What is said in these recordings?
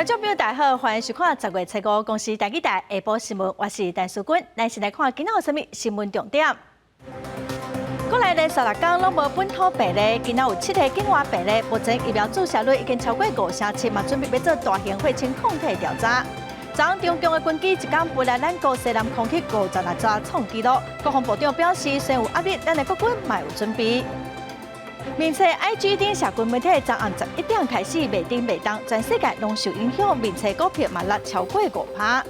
众朋友大家好，欢迎收看10月7日公司台记台下晡新闻，我是陈淑君，来先来看今仔有啥物新闻重点。国内连续6天拢无本土病例，今仔有7个境外病例，目前疫苗注射率已经超过50%，嘛准备要做大型血清抗体调查。昨中共的军机一天飞来咱国西南空气56架创纪录，国防部长表示，虽有压力，咱的国军嘛有准备。面册 IG 顶社群媒体昨暗11点开始袂顶袂动，全世界拢受影响，面册股票嘛落超过5%。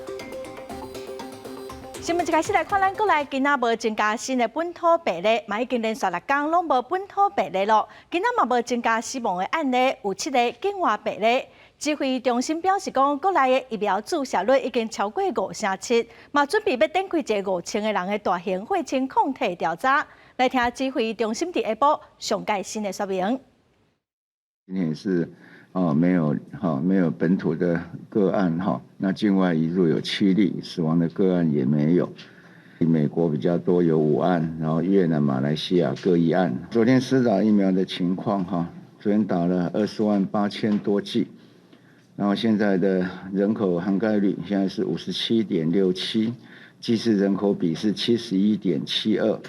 新闻一开始来看，咱国内今仔无增加新的本土病例，嘛已经连续6天拢无本土病例咯。今仔嘛无增加死亡的案例，有7个境外病例。指挥中心表示讲，国内的疫苗注射率已经超过57%，嘛准备要展开一个5000个人的大型血清抗体调查。来听指挥中心伫下晡上届新的说明。今天是没有本土的个案那境外移入有7例，死亡的个案也没有。美国比较多有5案，然后越南、马来西亚各1案。昨天施打疫苗的情况昨天打了20万8千多剂，然后现在的人口涵盖率现在是57.67%，剂式人口比是71.72%。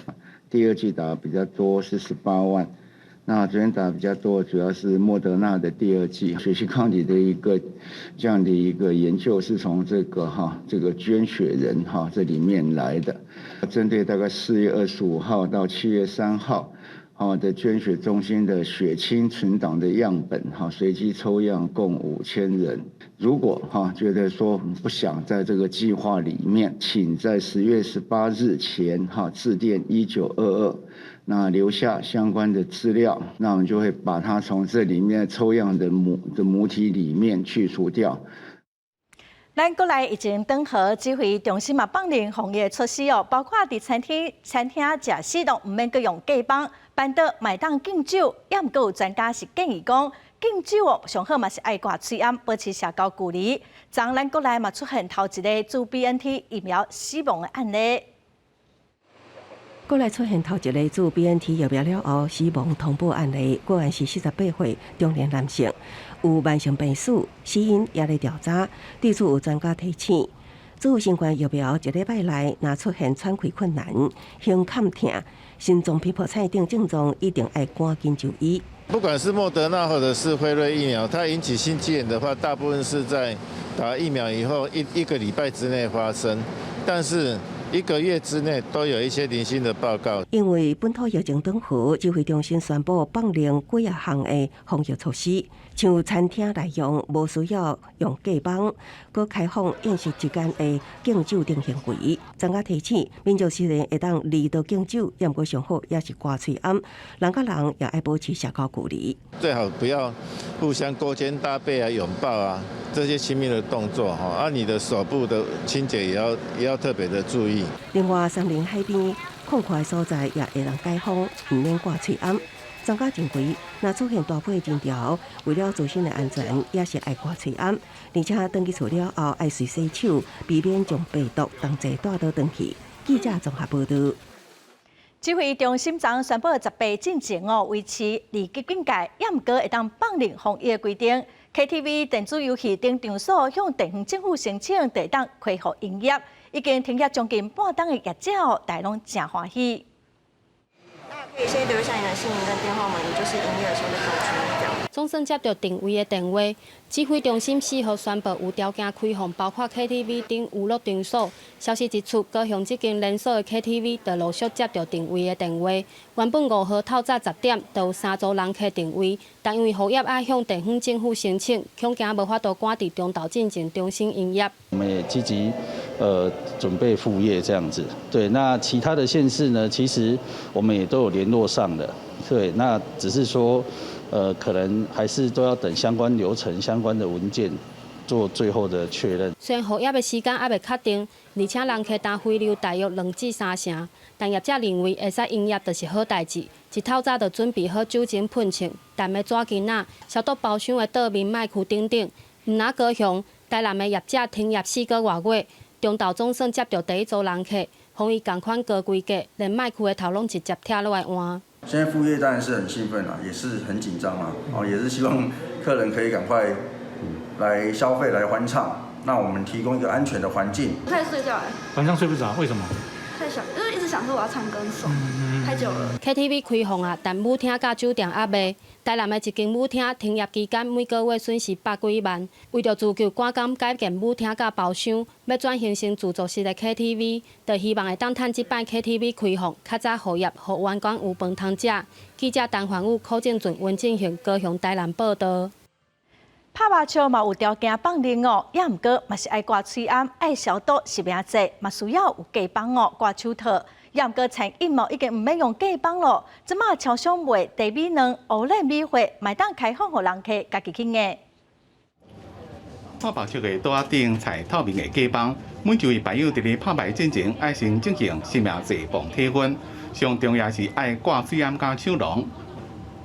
第2剂打比较多是18万，那昨天打比较多主要是莫德纳的第2剂血清抗体的这样的一个研究，是从这个捐血人这里面来的，针对大概4月25号到7月3号的捐血中心的血清存档的样本随机抽样共5000人。如果觉得说不想在这个计划里面，请在10月18日前致电1922，那留下相关的资料，那我们就会把它从这里面抽样的母体里面去除掉。咱国内疫情长河，指挥中心嘛放零防疫措施包括伫餐厅食食都唔免阁用假饭，办桌买当敬酒，也毋过有专家是建议讲，敬酒上好嘛是爱挂嘴暗，保持社交距离。昨咱国内嘛出现头一个自 BNT 疫苗死亡的案例。国内出现头一个自 BNT 疫苗了后死亡通报案例，个案是48岁中年男性，有慢性病史，死因也在调查。对此有专家提醒，自新冠疫苗1礼拜内，若出现喘气困难、胸坎痛、心脏皮破菜等症状，一定要赶紧就医。不管是莫德纳或者是辉瑞疫苗，它引起心肌炎的话，大部分是在打疫苗以后一个礼拜之内发生，但是1个月之内都有一些零星的报告。因为本土疫情长河，指挥中心宣布放零几啊项的防疫措施，像餐厅内容无需要用假饭，佮开放饮食之间的敬酒等行为。专家提醒，民众虽然会当离岛敬酒，但不上好也是挂嘴暗，人甲人也爱保持社交距离。最好不要互相勾肩搭背啊、拥抱啊这些亲密的动作你的手部的清洁也要特别的注意。另外，三林海边空旷的所在也会让解封，唔免挂嘴暗。专家认为，若出现大批人潮，为了自身的安全，也是爱挂嘴暗，而且登记厝了后爱随洗手，避免将病毒同齐带倒登去。记者综合报道。指挥中心昨宣布18进前维持2级警戒，也毋过会当放零防疫的规定。KTV、电子游戏等场所向地方政府申请，得当恢复营业。已经停业将近半档的业者大家拢真欢喜。那可以先留下你的姓名跟电话吗？也就是营业的时候再告知这样。总算接到定位的电话，指挥中心4号宣布有条件开放，包括 KTV 等娱乐场所。消息一出，高雄这间连锁的 KTV 就陆续接到定位的电话。原本5号透早10点就有3组人客定位，但因为服务业爱向地方政府申请，恐惊无法度赶伫中岛进前重新营业。我们也积极准备复业这样子。对，那其他的县市呢，其实我们也都有联络上的。对，那只是说可能还是都要等相关流程、相关的文件做最后的确认。虽然服务的时间还未确定，而且人客单回流大约2至3成，但业者认为会使营业就是好代志。一透早就准备好酒精喷枪、淡的纸巾仔、消毒包厢的桌面、麦克等等。毋拿高雄、台南的业者停业4个多月，中岛总算接到第1组人客，防疫同款高规格，连麦克的头拢直接拆落来换。现在复业当然是很兴奋也是很紧张也是希望客人可以赶快来消费、来欢唱。那我们提供一个安全的环境。太睡觉了，晚上睡不着，为什么？太想，就是一直想说我要唱歌爽，太久了。KTV 开放啊，但舞厅甲酒店还袂。台南的一间舞厅停业期间，每个月损失100几万。为着自救赶工改建舞厅甲包厢，要转型成自助式的 KTV， 就希望会当趁即摆 KTV 开放，较早复业，互员工有饭通食。记者陈焕武、柯建俊、温正雄高雄台南报道。拍麻将嘛有条件放零哦，也毋过嘛是爱挂喙暗、爱消毒、食名剂，嘛需要有假帮哦挂手套。也毋过餐饮哦已经毋免用假帮咯，即马超商卖地米卵、乌兰米花，卖当开放互人客家己去验。拍麻将的桌仔顶采透明的假帮，每一位朋友伫咧拍牌之前爱先进行食名剂防体温，上重要是爱挂水暗加手笼。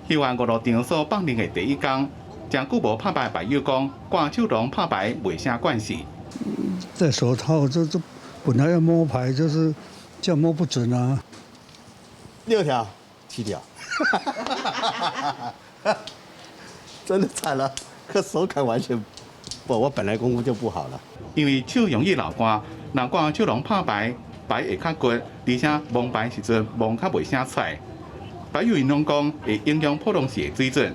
希望5路场所放零的第一天。真久无拍牌的朋友讲，挂手笼拍牌袂啥关系。戴手套，这本来要摸牌，就是这样摸不准啊。6条、7条，真的惨了，可手感完全不，我本来功夫就不好了。因为手容易流汗，若挂手笼拍牌，牌会较骨，而且蒙牌时阵蒙较袂啥出来。牌友因拢讲会影响普通时的水准。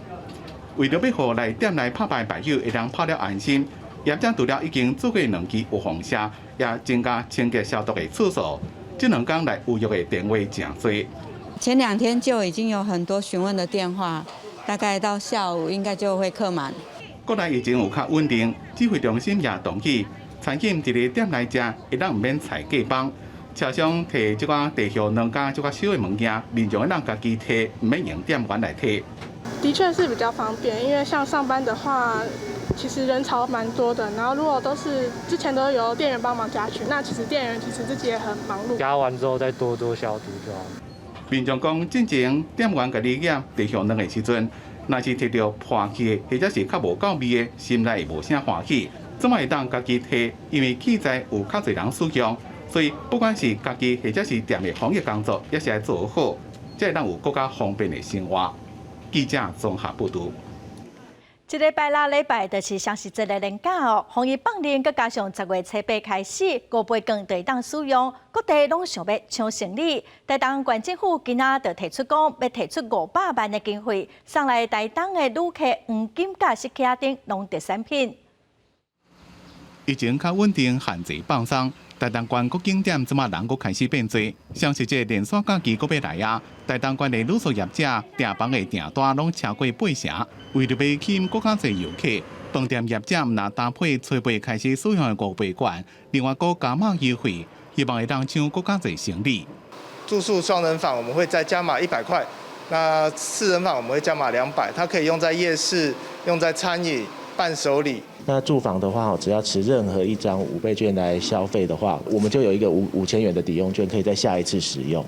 为了要互来店内拍牌牌友会当拍了安心，业者除了已经做过2期有防射，也增加清洁消毒的次数。这2天来预约的电话真多。前2天就已经有很多询问的电话，大概到下午应该就会客满。国内疫情有较稳定，指挥中心也同意，餐饮伫咧店内食会当毋免采假帮。车商摕即个地效2家即个小的物件，民众会当家己摕，毋免用店员来摕。的确是比较方便，因为像上班的话，其实人潮蛮多的。然后如果都是之前都有店员帮忙加群，那其实店员其实自己也很忙碌。加完之后再多做消毒就好。民众讲，进前店员家己验地效2的时阵，若是摕到破气的，或者是较无够味的，心内无啥欢喜。怎么会当家己摕？因为器材有较侪人使用，所以不管是家己或者是店的防疫工作，也是要做好，才会当有更加方便的生活。记者综合报道。一礼拜6礼拜就是双十节的连假哦，防疫放零，佮加上10月初8开始，5杯羹就会当使用，各地拢想要抢生意。台东县政府今仔就提出讲，要提出500万的经费，送来台东的旅客黄金甲食客等农特产品。疫情较稳定，限制放松。台东县各景点即马人佫开始变多，双十节连续假期佫要来啊！台东县的旅宿业者订房的订单拢超过8成，为了要吸引更加侪游客，饭店业者毋但搭配初8开始使用的5倍券，另外佫加码优惠，希望会当抢更加侪生意。住宿双人房我们会再加码100块，那4人房我们会加码200，它可以用在夜市、用在餐饮、伴手礼。那住房的话，只要持任何一张5倍券来消费的话，我们就有一个5000元的抵用券，可以在下一次使用。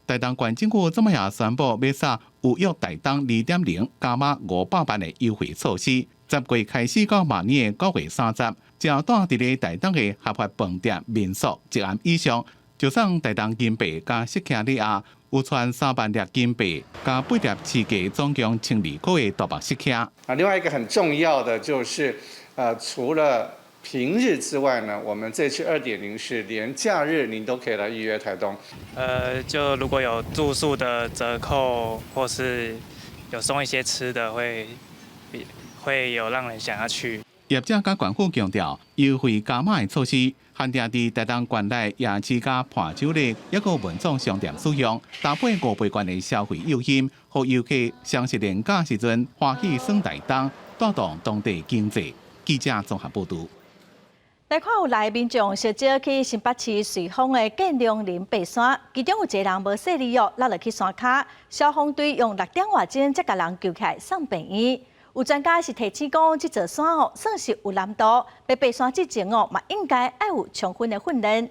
台东县政府这么也宣布要撒有约台东2.0加码500万的优惠措施，10月开始到明年的9月30日，只要住伫咧台东的合法饭店、民宿1暗以上，就送台东金币加食客礼啊，有传3万粒金币加8粒市价，总共12个的大白食客。另外一个很重要的就是，除了平日之外呢，我们这次2.0是连假日您都可以来预约台东。就如果有住宿的折扣，或是有送一些吃的，会有让人想要去。业者甲县府强调，优惠加码的措施，限定伫台东县内夜市甲伴手礼，抑个文创商店使用，搭配5倍券的消费诱因，互游客双十连假时阵欢喜耍台东，带动当地经济。记者综合报道。来看有来民众小少去新北市瑞丰的建良林爬山，其中有一个人无细力哦，落落去山骹，消防队用6点外钟才甲人救起来送病院。有专家是提醒讲，这座山哦算是有难度，要爬山之前哦，嘛应该要有充分的训练。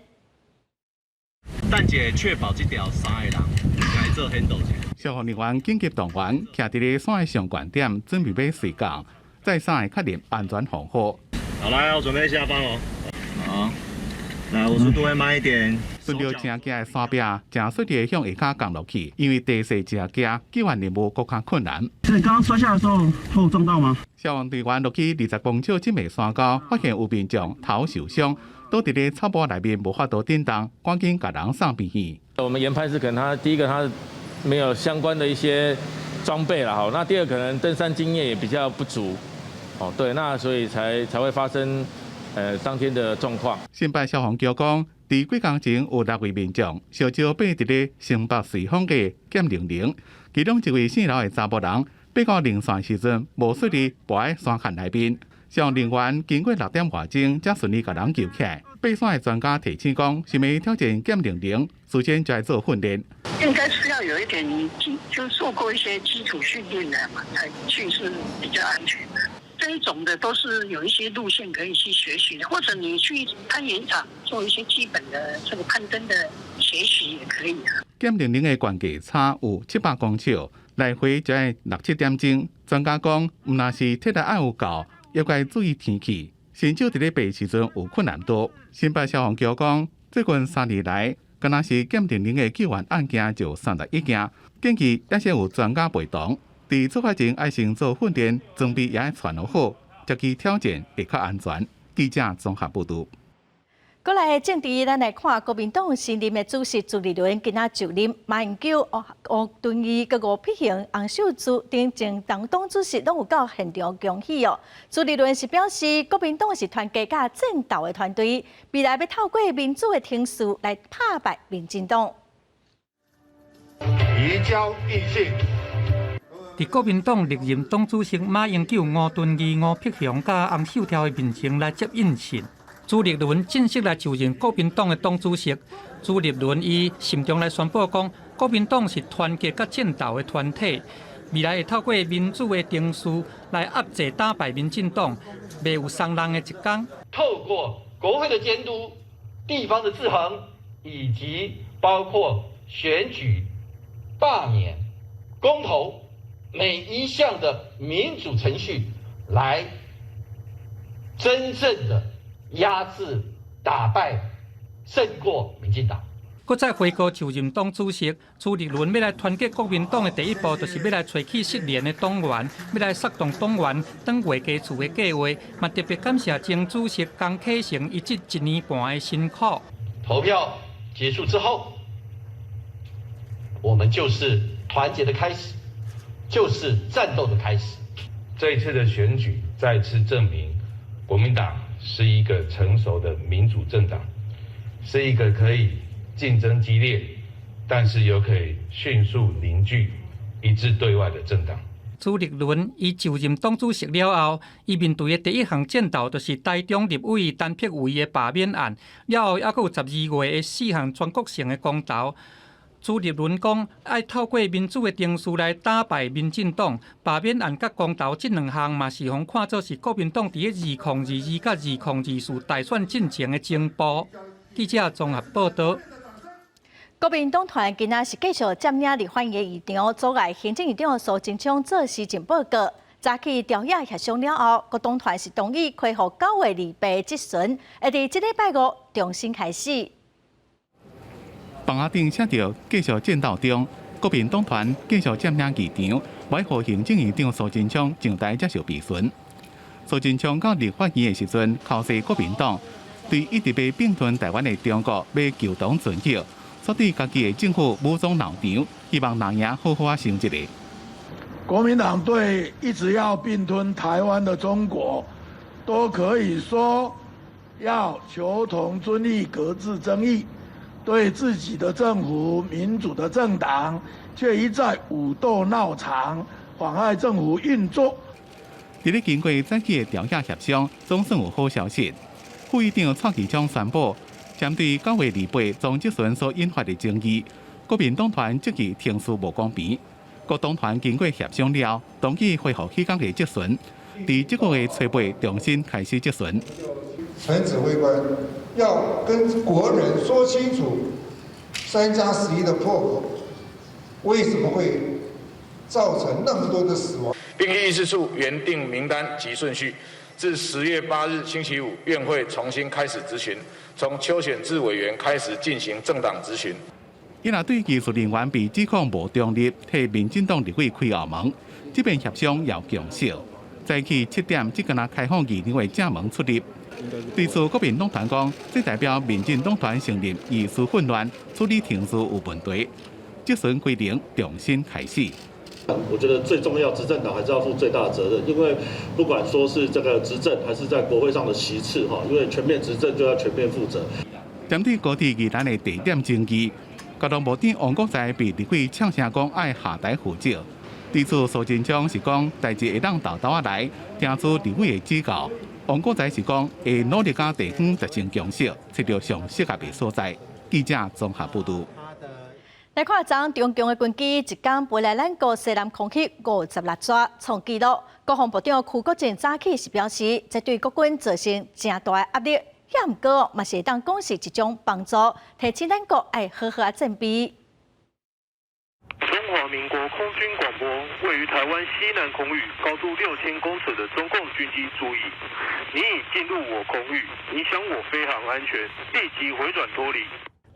等者确保这条山的人该做先导者。消防人员紧急动员，徛伫咧山的上悬点，准备要睡觉，在山的确认安全防护。好，来，我准备下班哦。好。来，我速度会慢一点。顺着正行的山壁，正顺利向下骹降落去，因为地势正行，救援任务更加困难。是你刚刚摔下的时候头撞到吗？消防队员落去20公尺这枚山高，发现有民众头受伤，倒伫咧草坡内面无法度震动，赶紧把人送病院。我们研判是可能他第一个他没有相关的一些装备了哈，那第二可能登山经验也比较不足，哦对，那所以才会发生当天的状况。新北消防局讲，伫几工前有6位民众烧焦爬伫咧新北市丰嘅剑玲玲，其中一位姓刘的查甫人，爬到灵山时阵无顺利跋喺山坎内面。消防人员经过6点外钟，才顺利把人救起来。爬山的专家提醒讲，想要挑战剑玲玲，首先就要做训练。应该是要有一点就做过一些基础训练的嘛，才去是比较安全的。这一种的都是有一些路线可以去学习的，或者你去攀岩场做一些基本的这个攀登的学习也可以啊。剑玲玲的悬架差有700公尺，来回就要6、7点钟。专家讲，唔那是体力爱有够，也该注意天气，新手伫咧爬时阵有困难度。新北消防局讲，最近3年来，敢若是剑玲玲的救援案件就31件，建议也是有专家陪同。伫出发前要先做训练，装备也要穿好，才去挑战会较安全。记者综合报道。过来政治，咱来看国民党新任的主席朱立伦今仔就任，马英九、吴敦义、吴碧雄、洪秀柱等前党主席拢有到现场恭喜哦。朱立伦是表示，国民党是团结甲战斗的团队，未来要透过民主的程序来打败民进党。移交异性。伫国民党历任党主席马英九、吴敦义、吴碧雄甲洪秀柱的面前来接应信。朱立伦正式来就任国民党的党主席。朱立伦以信中来宣布讲，国民党是团结甲战斗的团体，未来会透过民主的程序来压制打败民进党，袂有伤人的一天。透过国会的监督、地方的制衡，以及包括选举、罢免、公投。每一项的民主程序，来真正的压制、打败、胜过民进党。搁再回顾就任党主席，朱立伦要来团结国民党的第一步，就是要来找起失联的党员，要来策动党员当回家厝的计划。嘛特别感谢前主席江启臣以及1年半的辛苦。投票结束之后，我们就是团结的开始。就是战斗的开始。这一次的选举再次证明，国民党是一个成熟的民主政党，是一个可以竞争激烈，但是又可以迅速凝聚一致对外的政党。朱立伦伊就任党主席了后，伊面对的第一项战斗就是台中立委陈柏惟的罢免案，了后还有12月的4项全国性的公投。朱立伦讲，要透过民主的程序来打败民进党。罢免案甲公投这2项嘛，是互看作是国民党伫2022甲2024大选进程的前步。记者综合报道。国民党团今仔是继续占领立法院议场，阻碍行政院长苏贞昌做施政报告。早起调研协商了后，国党团是同意恢复9月2日即巡，会伫这礼拜5重新开始。房仔顶写着继续战斗中，国民党团继续占领议场，委互行政院长苏贞昌上台接受质询。苏贞昌到立法院的时阵，敲示国民党对一直被并吞台湾的中国要求同存续，所对家己的政府武装闹场，希望人赢好好想一个。国民党对一直要并吞台湾的中国，都可以说要求同尊义，搁置争议。对自己的政府、民主的政党，却一再武斗闹场，妨碍政府运作。伫咧经过早起的调解协商，总算有好消息。副议长蔡其昌宣布，针对9月2日总质询所引发的争议，国民党团即期程序无公平。国党团经过协商了，同意恢复起工的质询，伫这个月初8重新开始质询。陈指挥官要跟国人说清楚3+11的破口为什么会造成那么多的死亡，并依议事处原定名单及顺序，自10月8日星期五，院会重新开始质询，从邱显智委员开始进行政党质询。伊若对技术人员被指控无中立，替民进党立委开后门，这边协商要强势。早起7点，只敢开放议员的正门出入。对此，国民党团讲，这代表民进党团承认议事混乱、处理程序有问题，即阵规定重新开始。我觉得最重要，执政党还是要负最大的责任，因为不管说是这个执政，还是在国会上的席次哈，因为全面执政就要全面负责。针对高铁宜兰的地点争议，交通部长王国材被立委呛声讲爱下台负责。对此，苏贞昌是讲代志会当豆豆仔来，听取立委的指教。王国材是讲会努力甲地方达成共识，找到上适合的所在。记者综合报道。来看昨中共的军机一天飞来咱国西南空域56抓，创纪录。国防部长邱国正早起是表示，这对国军造成正大的压力。毋过，嘛是当讲是一种帮助，提醒咱国爱好好准备。中华民国空军广播：位于台湾西南空域高度6000公尺的中共军机注意，你已进入我空域，影响我飞行安全，立即回转脱离。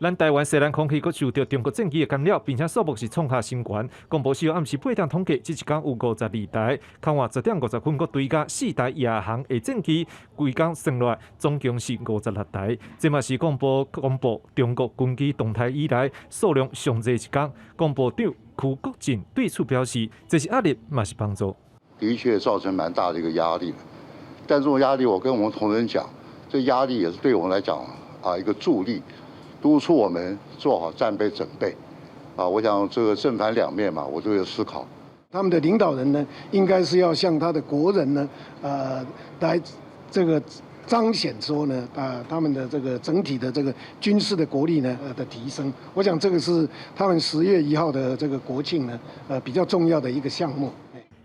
咱台湾西南空气阁受到中国战机的干扰，并且数目是创下新高。广播时暗时8点统计，这一天有52台，傍晚10点50分阁追加4台夜航的战机，规天算落总共是56台。这嘛是广播公布中国军机动态以来数量上侪一天。广播长邱国正对此表示，这是压力，嘛是帮助。的确造成蛮大的一个压力，但这种压力，我跟我们同仁讲，这压力也是对我们来讲一个助力。督促我们做好战备准备，我想这个正反两面嘛，我都有思考。他们的领导人呢，应该是要向他的国人呢，来这个彰显说呢，他们的这个整体的这个军事的国力呢的提升。我想这个是他们10月1号的这个国庆呢，比较重要的一个项目。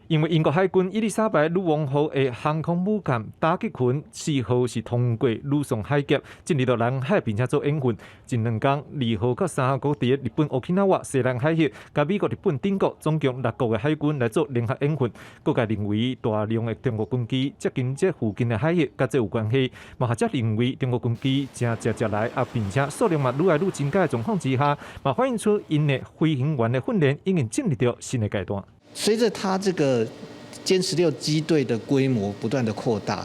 因为英国海军伊丽莎白女王号的航空母舰打击群4号是通过吕宋海峡进入到南海，并且做演训。近2天，2号到3号，各伫日本 Okinawa 西南海峡，甲美国、日本等国总共6国的海军来做联合演训。各界认为大量的中国军机接近这附近的海峡，甲这有关系。嘛，学者认为中国军机正接来，并且数量嘛愈来愈增加的状况之下，嘛反映出因的飞行员的训练已经进入到新的阶段。随着它这个歼16机队的规模不断的扩大，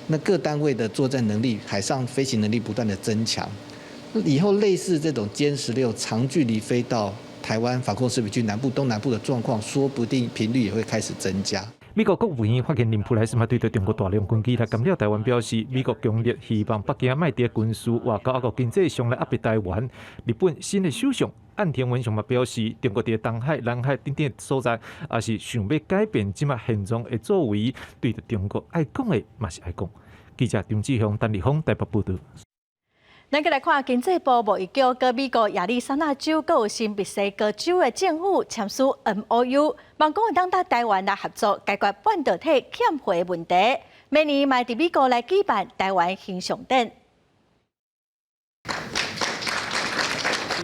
那各单位的作战能力、海上飞行能力不断的增强，以后类似这种歼16长距离飞到台湾防空识别区南部、东南部的状况，说不定频率也会开始增加。美国国务院发言人普莱斯嘛对中国大量军机来干扰台湾表示，美国强烈希望北京卖伫军事、外交和经济上来压迫台湾。日本新的首相岸田文雄嘛表示，中国伫东海、南海等等所在，也是想要改变即卖现状的作为，对着中国爱讲的嘛是爱讲。记者张志雄、陈立峰台北报道。咱再来看经济部贸易局跟美国亚利桑那州、还有新密西根州的政府签署 MOU， 望讲会当搭台湾来合作解决半导体欠货问题。明年嘛伫美国来举办台湾形象展。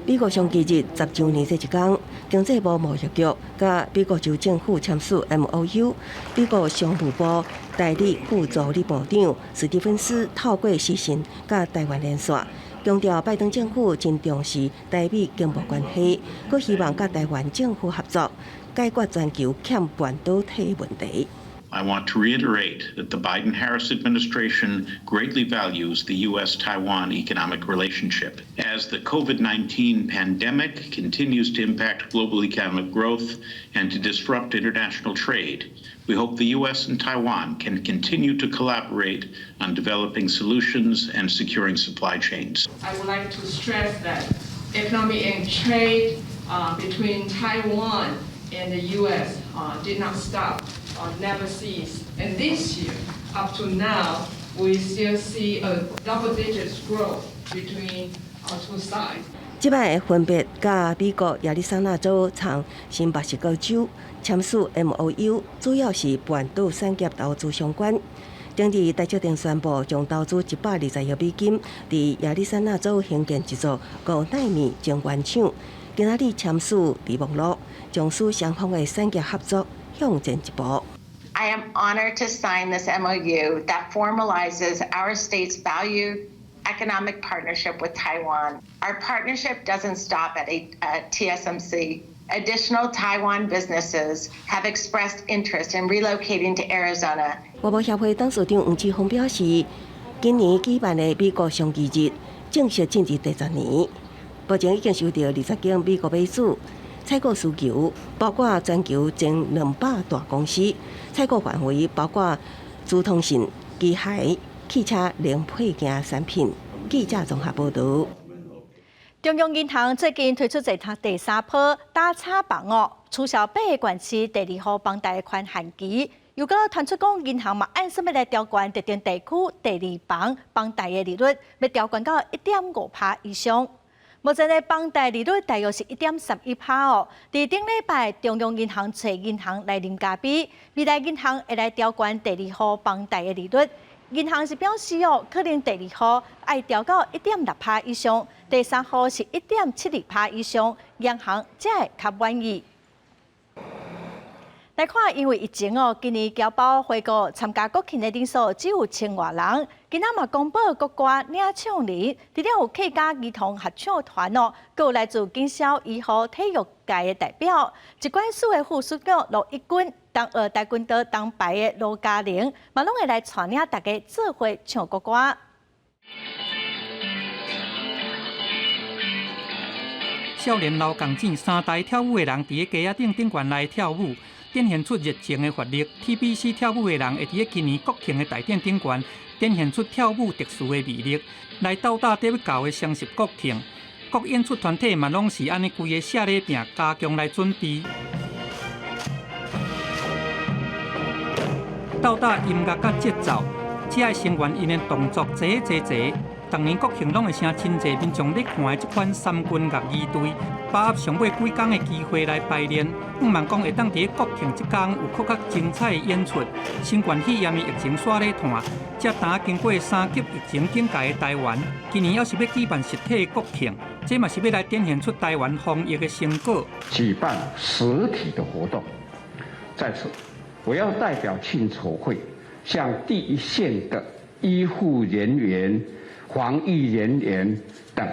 美国商机日10周年这一天，经济部贸易局甲美国州政府签署 MOU。美国商务部代理副助理部长史蒂芬斯透过视讯甲台湾连线，强调拜登政府真重视台美经贸关系，佮希望甲台湾政府合作解决全球欠半导体问题。I want to reiterate that the Biden-Harris administration greatly values the U.S.-Taiwan economic relationship. As the COVID-19 pandemic continues to impact global economic growth and to disrupt international trade, we hope the U.S. and Taiwan can continue to collaborate on developing solutions and securing supply chains. I would like to stress that economic and trade between Taiwan and the U.S. Did not stop. Never cease. And this year, up to now, we still see a double-digit growth between our two sides. 即摆分别甲美国亚利桑那州和新墨西哥州签署 MOU， 主要是半导产业投资相关。顶日台积电宣布将投资120亿美金，伫亚利桑那州兴建一座5奈米晶圆厂。今仔日签署备忘录，将使双方的产业合作向前一步。I am honored to sign this MOU that formalizes our state's valued economic partnership with Taiwan. Our partnership doesn't stop at TSMC. Additional Taiwan businesses have expressed interest in relocating to Arizona. 外贸协会董事长黄志峰表示，今年举办的美国商机日正式进入第10年，目前已经收到20件美国买主采购需求，包括全球前200大公司，采购范围包括资通讯、机械、汽车零配件产品。记者综合报道。中央银行最近推出一趟第3波打叉房取消8个县市第2号房贷款限期，又搁传出讲银行嘛按什么来调悬特定地区第2房贷的利率，要调悬到1.5%以上。目前的房贷利率大约是1.31%哦。伫顶礼拜，中央银行找银行来临价比，未来银行会来调悬第2号房贷的利率。银行是表示哦，可能第2号爱调到1.6%以上，第3号是1.72%以上，银行才会较满意。来看，因为疫情哦，今年侨胞回国参加国庆的人数只有1000多人。今仔嘛公布国歌领唱人，除了有客家儿童合唱团哦，还有来自警消医护体育界的代表，疾管署的副署长罗一军、东二大军队东排的罗嘉玲，嘛拢会来带领大家做伙唱国歌。少年老港姐3台跳舞的人伫个街仔顶悬来跳舞。展现出热情的活力。TBC 跳舞的人会伫今年国庆的大典顶悬，展现出跳舞特殊的魅力，来斗打得要到的双十国庆。各演出团体嘛拢是安尼规个下礼饼加强来准备。斗打音乐甲节奏，只爱成员因的动作坐。当年国庆拢会请真侪民众咧看的这款三军乐仪队，把握上尾几天的机会来排练。希望讲会当伫国庆这天有更较精彩的演出。新冠肺炎的疫情煞咧拖，才打经过3级疫情警戒的台湾，今年要是要举办实体的国庆，这嘛是要来展现出台湾防疫的成果。举办实体的活动，在此我要代表庆筹会向第一线的医护人员、防疫人员等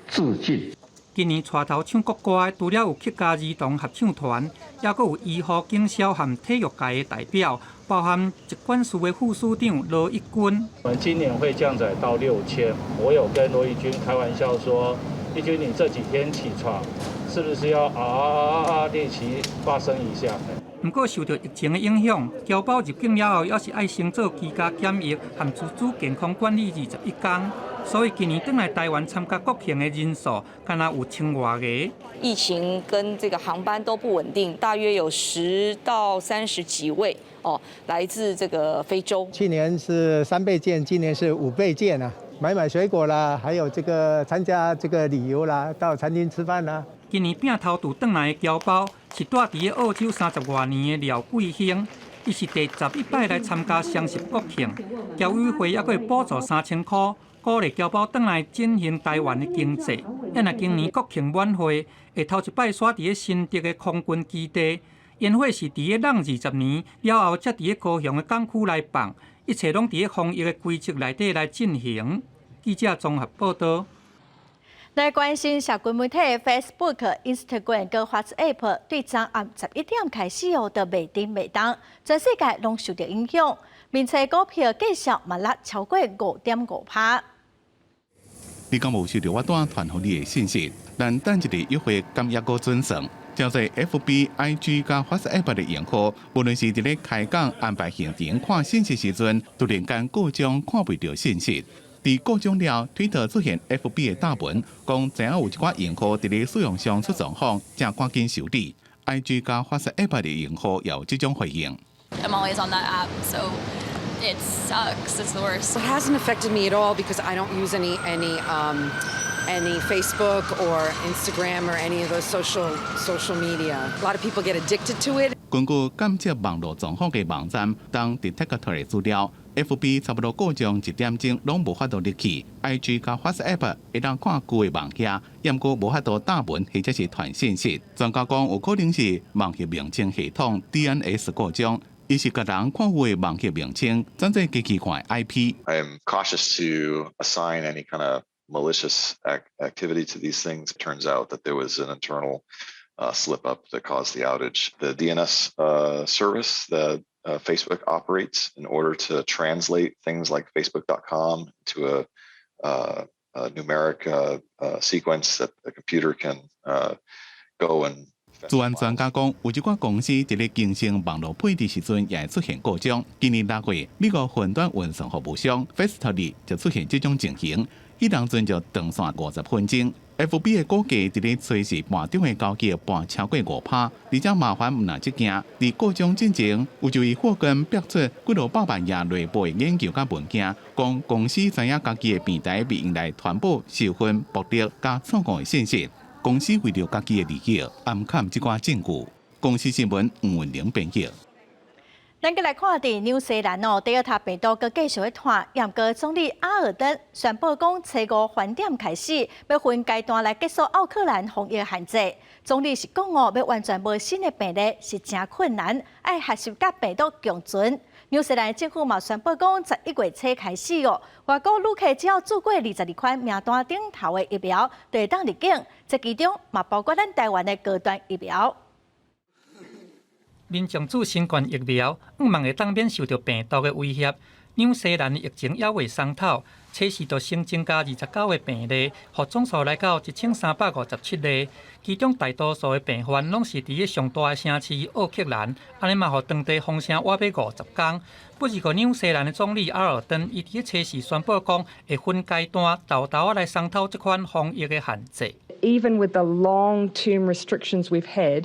致敬。今年带头唱国歌的，除了有客家儿童合唱团，也佫有医护、警消和体育界的代表，包含疾管署的副署长罗一军。我们今年会降载到6000，我有跟罗一军开玩笑说：“一军，你这几天起床，是不是要练习发声一下？”不过受到疫情的影响，侨胞入境了后，也是爱先做居家检疫和自主健康管理21天。所以今年回来台湾参加国庆的人数，敢若有1000多个。疫情跟这个航班都不稳定，大约有10到30几位来自这个非洲。去年是3倍券，今年是5倍券啊！买水果啦，还有这个参加这个旅游啦，到餐厅吃饭啦。今年摒头渡回来的侨胞是住伫澳洲30多年的廖桂兴，伊是第11摆来参加双十国庆，侨委会还会补助3000块。鼓励侨胞回来振兴台湾的经济。因为今年国庆晚会会头一摆选伫新竹的空军基地，宴会是伫个20年了后，才伫个高雄的港区来办，一切拢伫个防疫的规则内底来进行。记者综合报道。来关心社群媒体 Facebook、Instagram 跟 WhatsApp 对昨暗11点开始后的袂顶袂动，全世界拢受到影响，并且股票继续慢落超过5.5%。你敢无收到我单传互你的信息？咱等一日约会敢抑阁准算，照做 FB、IG 加 WhatsApp 的用户，无论是伫咧开讲安排行程看信息时阵，突然间各种看袂到信息。伫各种了，推特出现 FB 的大文，讲知影有一寡用户伫咧使用上出状况，正赶紧修理。IG 加 WhatsApp 的用户也有这种回应。I'm always on that app, so it sucks. It's the worst. It hasn't affected me at all because I don't use any Facebook or Instagram or any of those social media. A lot of people get addicted to it. 根据监测网络状况的网站，当 Detector 的资料 ，FB 差不多各种1点钟拢无法度入去 ，IG 加 WhatsApp 会当看旧的网页，毋过无法度打文或者是传信息。专家讲有可能是网页名称系统 DNS 故障。伊是个人看护的网页名称，转做机器看 IP。I am cautious to assign any kind of malicious activity to these things. It turns out that there was an internal slip up that caused the outage. The DNS service that Facebook operates in order to translate things like Facebook.com to a numeric sequence that the computer can go and 治安专家讲，有一寡公司伫咧经营网络配置时阵，也会出现故障。今年6月，美国云端运算服务商 Fastly 就出现这种情形，一当阵就断线50分钟。FB 的估计伫咧随时半钟的交易半超过5%，而且麻烦毋难一件。伫各种进程，有就以霍根逼出几落百万页内部的研究甲文件，讲公司知影家己的平台被用来传播受婚、暴力甲错误的信息。公司为了家己的利益，暗砍这寡证据。公司新闻黄文玲编辑。咱再来看伫纽西兰第二塔病毒佮继续在传，严格总理阿尔登宣布讲，初5返点开始要分阶段来结束奥克兰防疫限制。总理是讲要完全无新的病例是真困难，要学习甲病毒共存。纽西兰政府嘛宣布讲，11月初开始外国旅客只要做过22款名单顶头的疫苗，就会当入境。这其中嘛包括咱台湾的高端疫苗。民众注新冠疫苗，希望会当免受到病毒的威胁。纽西兰的疫情还未松透，初时就先增加29个病例，互总数来到1357例。其中大多数的病患拢是伫咧上大的城市奥克兰，安尼嘛，互当地封城挖要50天。不是个纽西兰的总理阿尔登，伊伫咧初时宣布讲，会分阶段豆豆来松透这款防疫的限制。Even with the long-term restrictions we've had,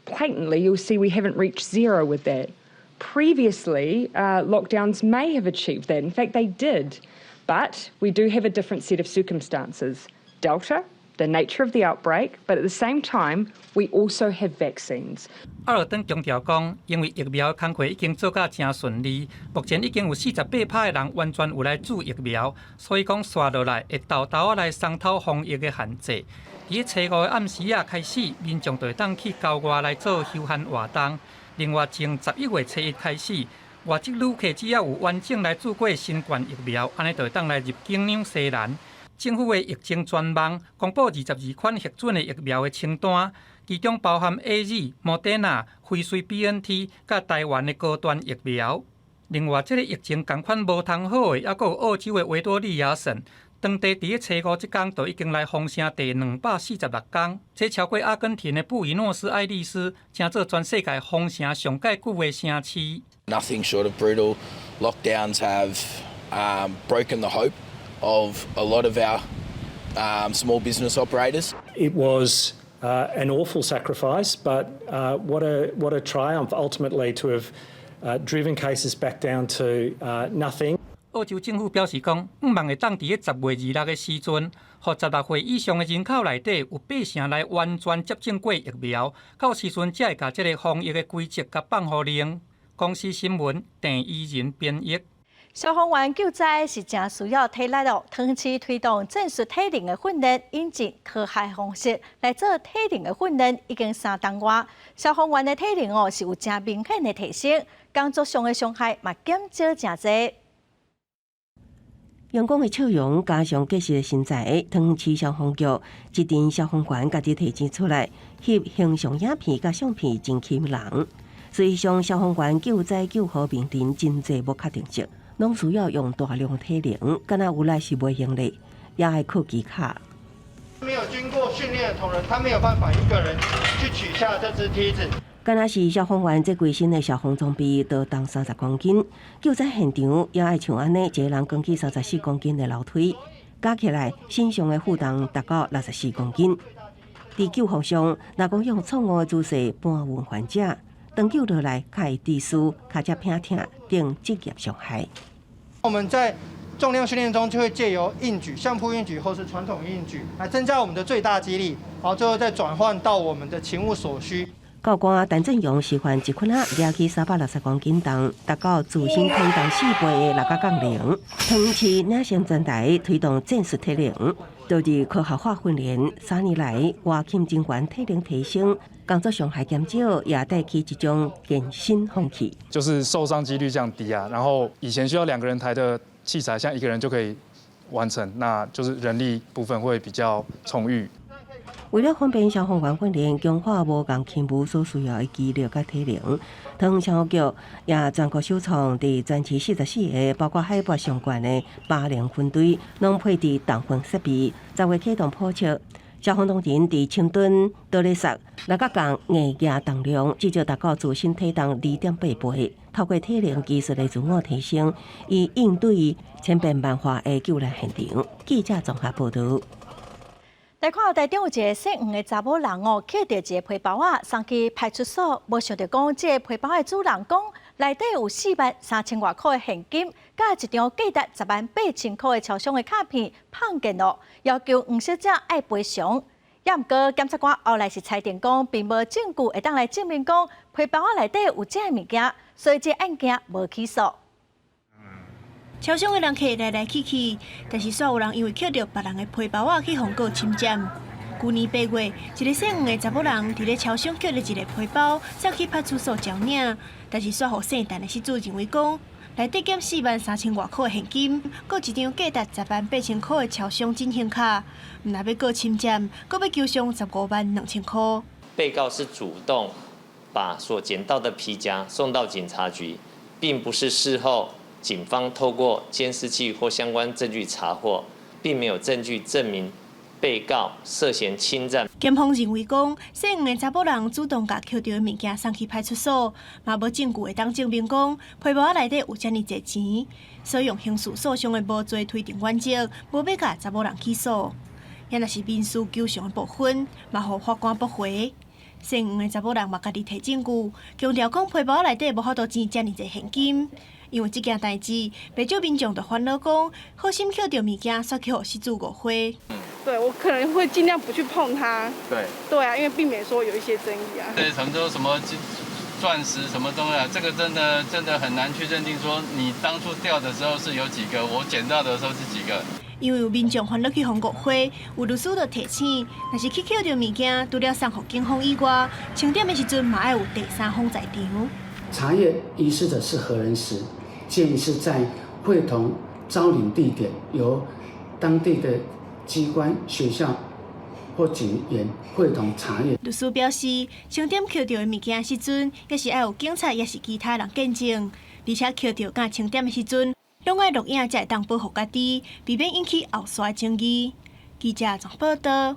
blatantly you'll see we haven't reached zero with that. Previously, lockdowns may have achieved that. In fact, they did. But we do have a different set of circumstances. Delta, the nature of the outbreak, but at the same time, we also have vaccines. 阿尔登强调讲，因为疫苗的工作已经做甲真顺利，目前已经有48%的人完全有来注疫苗，所以讲刷落来会豆豆来松透防疫的限制。伫初5的暗时开始，民众就会当去郊外来做休闲活动。另外，从11月初1开始，外籍旅客只要有完整来注过新冠疫苗，安尼就会当来入境纽西兰。政府的疫情专网公布22款核准的疫苗的清单，其中包含 AZ、Moderna、辉瑞 BNT 甲台湾的高端疫苗。另外，这个疫情同款无通好的，还有澳洲的维多利亚省。当地伫初5这天就已经来封城第246天，这超过阿根廷的布宜诺斯艾利斯，成做全世界封城上介久的城市。Nothing short of brutal lockdowns have broken the hope of a lot of our small business operators. It was an awful sacrifice, but what a triumph ultimately to have driven cases back down to nothing. 澳洲政府表示讲，希望会当伫咧10月26的时阵，互16岁以上的人口内底有8成来完全接种过疫苗，到时阵才会甲这个防疫的规则甲放互令。公司新闻郑依仁编译。消防员救灾是正需要体力长期推动战术体能的训练，引进科学方式来做体能的训练，已经3档外，消防员的体能是有真明显的提升，工作上的伤害嘛减少真侪。阳光的笑容加上结实的身材，汤市消防局一阵消防员家己提钱出来，翕形象影片甲相片真吸引人。实际上，消防员救灾救护名人真侪无确定性，拢需要用大量体能，敢若有来是袂用力，也爱靠技巧。没有经过训练的同仁，他没有办法一个人去取下这只梯子。敢若是消防员这规身的消防装备都重30公斤，救灾现场也爱像安尼，一个人扛起34公斤的楼梯，加起来身上的负担达到64公斤。伫救护上，若讲用错误的姿势搬运患者，长久落来，较会致死、脚只偏痛等职业伤害。我们在重量训练中就会借由硬举、相扑硬举或是传统硬举，来增加我们的最大肌力，然后最后再转换到我们的勤务所需。教官陈振勇示范一捆仔抓起360公斤重，达到自身体重4倍的6角杠铃。汤市领先全台推动战术体能，都伫科学化训练3年来，外勤人员体能提升，工作上还减少，也带起一种健身风气。就是受伤几率降低啊，然后以前需要2个人抬的器材，像1个人就可以完成，那就是人力部分会比较充裕。为了方便消防员训练，强化无共勤务所需要的肌力甲体能，汤消防局也全国首创伫全市44个，包括海拔上悬的80分队，拢配置动风设备，10月启动普测。消防同仁伫清墩、倒咧石、六甲港硬压重量，至少达到自身体重2.8倍。透过体能技术的自我提升，以应对千变万化的救援现场。记者综合报道。来看台中有一个姓黄的查某人哦，捡到一个皮包啊，送去派出所，无想到讲，这个皮包的主人讲，内底有43000外块的现金，甲一张价值108000块的超商的卡片碰见了，要求黄小姐爱赔偿。也毋过检察官后来是裁定讲，并无证据会当来证明讲皮包内底有这个物件，所以这案件无起诉。超商的人客来来去去，但是煞有人因为捡到别人的皮包去控告侵占。去年8月，一个姓黄的查某人伫咧超商捡到一个皮包，送去派出所招领，但是煞互姓陈的失主认为讲，内底减43000外块的现金，搁一张价值108000块的超商振兴卡，毋若要告侵占，搁要求偿152000块。被告是主动把所捡到的皮夹送到警察局，并不是事后。警方透过监视器或相关证据查获，并没有证据证明被告涉嫌侵占。检方认为讲，姓黄的查某人主动把捡到的物件送去派出所，嘛无证据会当证明讲皮包内底有遮尔侪钱，所以用刑事诉讼的无罪推定原则，无要甲查某人起诉。也若是民事求偿的部分，嘛互法官驳回。姓黄的查某人嘛家己提证据，强调讲皮包内底无法度钱遮尔侪现金。因为这件代志，不少民众就烦恼讲，好心捡到物件，煞去互失主误会。对我可能会尽量不去碰它。对啊，因为避免说有一些争议啊。对，什么钻石什么东西啊，这个真的很难去认定说你当初掉的时候是有几个，我捡到的时候是几个。因为有民众烦恼去互误会，有律师就提醒，若是去捡到物件，除了送互警方以外，清点的时阵嘛要有第三方在场。查验遗失的是何人时，建议是在会同招领地点由当地的机关、学校或警员会同查验。律师表示，清点捡到的物件时阵，也是要有警察，也是其他人见证，而且捡到甲清点的时阵，拢爱录影才会当保护家己，避免引起后续争议。记者综报道。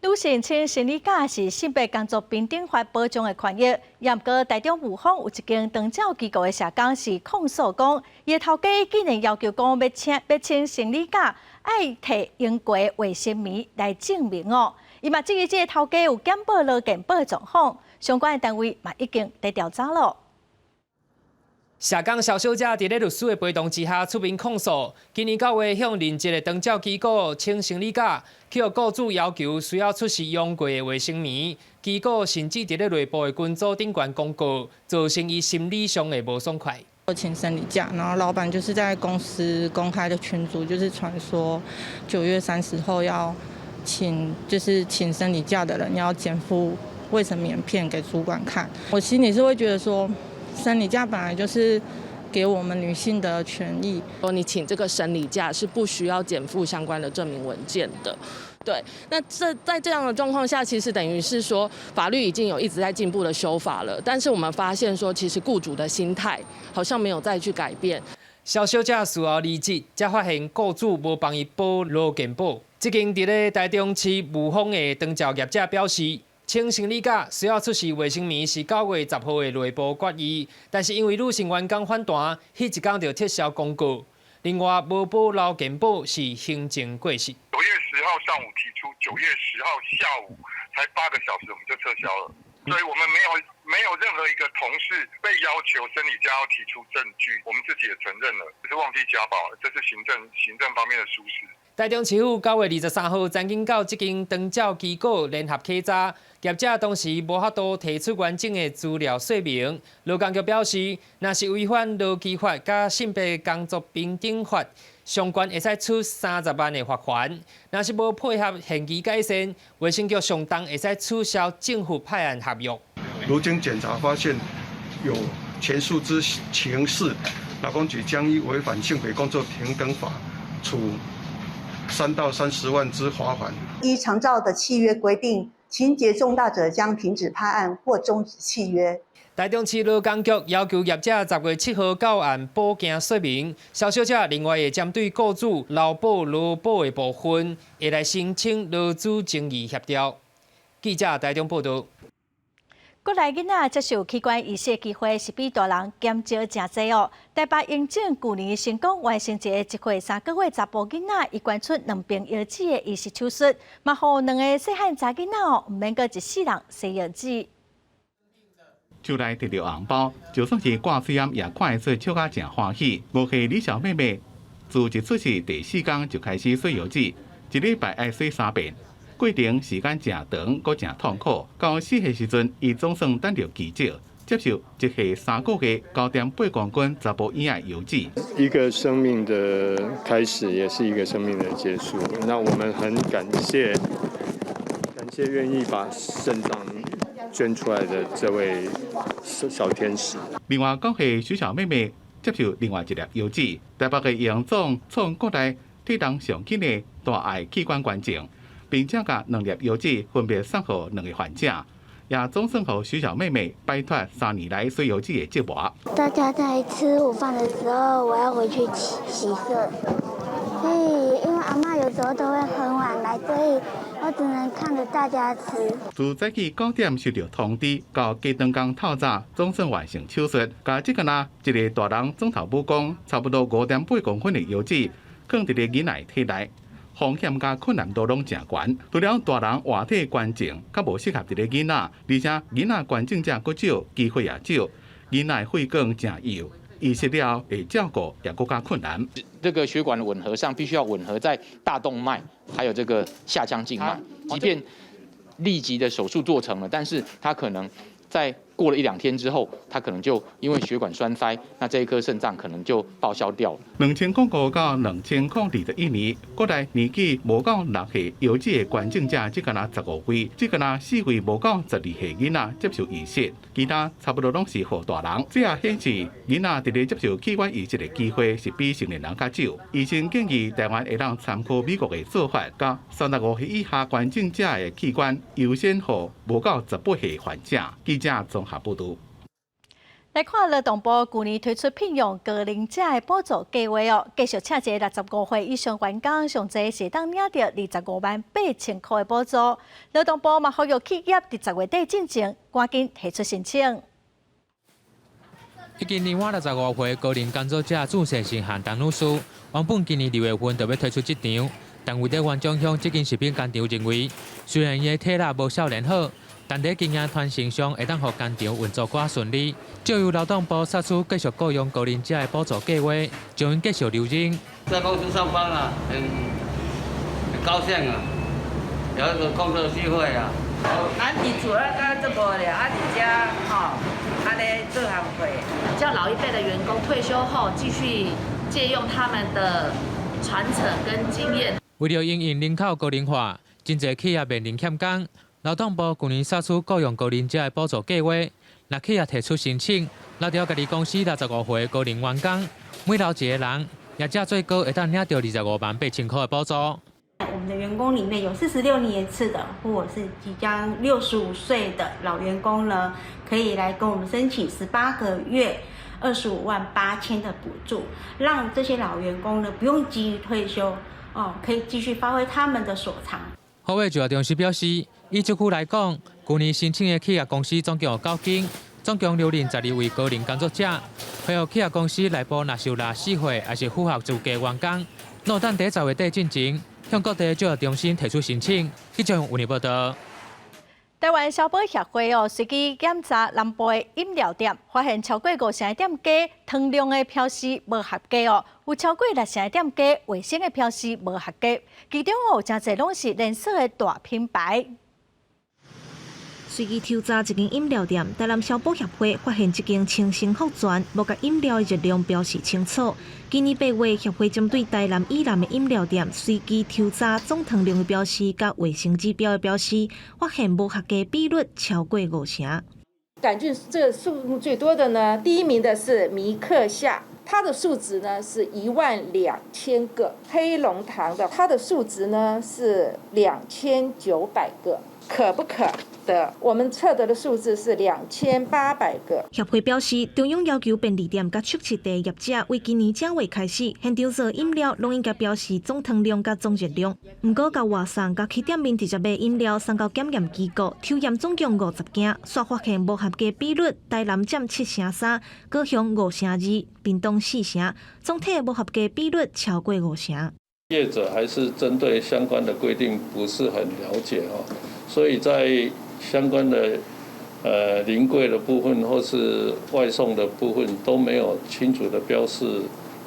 女性穿生理假是性别工作平等法保障的权益，也毋过台中雾峰有一间长照机构的社工是控诉讲，伊的头家竟然要求讲要穿生理假，爱摕英国卫生棉来证明哦。伊嘛质疑这个头家有减保劳健保的状况，相关的单位嘛已经在调查了。社工肖小姐伫咧律师的陪同之下出面控诉，今年9月向另一个长照机构请生理假，去予雇主要求需要出示用过的卫生棉，机构甚至伫咧内部的群组顶悬公告，造成伊心理上的无爽快。我请生理假，然后老板就是在公司公开的群组，就是传说9月30后要请生理假的人要减负卫生棉片给主管看。我心里是会觉得说，生理假本来就是给我们女性的权益。你请这个生理假是不需要减负相关的证明文件的。对，那在这样的状况下，其实等于是说法律已经有一直在进步的修法了，但是我们发现说，其实雇主的心态好像没有再去改变。肖小姐事后离职，才发现雇主无帮伊保劳健保。这间伫咧台中市雾峰的长照业者表示，请生理假需要出示卫生棉是9月10号的内部决议，但是因为女性员工反弹，迄一天就撤销公告。另外，无保劳健保是行政过失。9月10号上午提出，9月10号下午才8个小时我们就撤销了，所以我们没有任何一个同事被要求生理假要提出证据，我们自己也承认了，只是忘记加保了，这是行政方面的疏失。台中市府9月23号曾经到这间长照机构联合稽查，业者当时无法度提出完整的资料说明。劳工局表示，若是违反劳基法甲性别工作平等法，相关会使处30万的罚款。若是无配合限期改善，卫生局上当会使取消政府派案合约。如经检查发现有前述之情事，劳工局将依违反性别工作平等法处3到30万之罚款。依长照的契约规定，情节重大者将停止派案或终止契约。台中市劳工局要求业者10月7号到案报件说明，消息者另外会针对雇主劳保劳保的部分，会来申请劳资争议协调。记者台中报道。国内囡仔接受器官移植的机会是比大人减少真济哦。台北永靖去年成功完成一个1岁3个月查甫囡仔移捐出2边腰子的移植手术，嘛互2个细汉查囡仔哦，唔免搁一世人洗腰子。手内摕到红包，就算是挂水烟也看会出笑甲真欢喜。5岁李小妹妹自一出世第4天就开始洗腰子，一礼拜爱洗3遍。过程时间真长，搁真痛苦。到4岁时阵，伊总算等到奇迹，接受1岁3个月9点8公斤查甫婴儿腰子。一个生命的开始，也是一个生命的结束。那我们很感谢愿意把肾脏捐出来的这位小天使。另外，9岁徐小妹妹接受另外一粒腰子，台北的营总创国内体重上轻的大爱器官捐赠，并且把2粒腰子分别送给2个患者，也总算让徐小妹妹摆脱3年来洗腰子的折磨。大家在吃午饭的时候，我要回去洗肾，所以因为阿嬷有时候都会很晚来，所以我只能看着大家吃。自早起9点收到通知，到加长工透早总算完成手术。甲这个呢，一个大人总头母讲，差不多5点8公分的腰子，放伫个囡仔体内，风险甲困难度拢真悬。除了大人活体捐赠，较无适合伫个囡仔，而且囡仔捐赠者佫少，机会也少，囡仔血管真幼。移植了的照顾也更加困难。这个血管吻合上必须要吻合在大动脉，还有这个下腔静脉。即便立即的手术做成了，但是它可能在过了1、2天之后，它可能就因为血管栓塞，那这一颗肾脏可能就报销掉了。2005到2021年，国内年纪无到6岁腰子的捐赠者只敢若15位，只敢若4位无到12岁囡仔接受移植，其他差不多拢是给大人。这也显示囡仔伫咧接受器官移植的机会是比成年人较少。医生建议台湾会当参考美国的做法，甲35岁以下捐赠者的器官优先给无到18岁患者。记者综合报道。来看劳动部去年推出聘用高龄者的补助计划哦，继续请一个65岁以上员工，上侪是当领到25万8千块的补助。劳动部嘛呼吁企业伫10月底进前，赶紧提出申请。今年我65岁高龄工作者注册新汉陈女士，原本今年2月份就要推出这场，但为了原种乡这间食品工厂认为，虽然伊的体力无少年好，但在经验传承上会当互工厂运作较顺利。就由劳动部杀出继续雇佣高龄者的补助计划，将因继续留任。在公司上班啊，很高兴啊，有一个工作机会啊。咱伫厝啊，做无了，啊，伫遮吼，安尼做行会，叫老一辈的员工退休后继续借用他们的传承跟经验。为了因应人口高龄化，真侪企业面临欠工。劳动部去年杀出雇佣高龄者的补助计划，若企业提出申请，留条家己公司65岁的高龄员工，每留一个人，业者最高会当领到25万8千块的补助。我们的员工里面有46年次的，或者是即将65岁的老员工呢，可以来跟我们申请18个月25万8千的补助，让这些老员工呢不用急于退休哦，可以继续发挥他们的所长。好位就业中心表示，以这区来讲，去年申请的企业公司总共有9间，总共留任12位高龄工作者。配合企业公司内部若是有64岁还是符合资格员工，若等第10月底进前，向各地就业中心提出申请。记者为你报道。台湾消保协会随机检查南部的饮料店，发现超过50个店家糖量的标示无合格有超过60个店家卫生的标示无合格，其中有真侪拢是连锁的大品牌。随机抽查一间饮料店，台南消保协会发现一间清新福泉无甲饮料的热量标示清楚。今年8月，协会针对台南以南的饮料店随机抽查总糖量的标示甲卫生指标的标示，发现无合格比率超过50%。杆菌这个数目最多的呢，第一名的是米克夏。它的数值呢是12000个，黑龙堂的它的数值呢是2900个，可不可的，我们测得的数字是2800个。协会表示，中央要求便利店甲速食店业者为今年正月开始，现场做饮料拢应该标示总糖量甲总热量。不过，甲外送甲去店面直接买饮料送到检验机构，抽验总共50件，煞发现无合格比率，台南占7%，高雄5%，屏东4%，总体无合格比率超过50%。业者还是针对相关的规定不是很了解哦，所以在相关的临柜的部分或是外送的部分都没有清楚的标示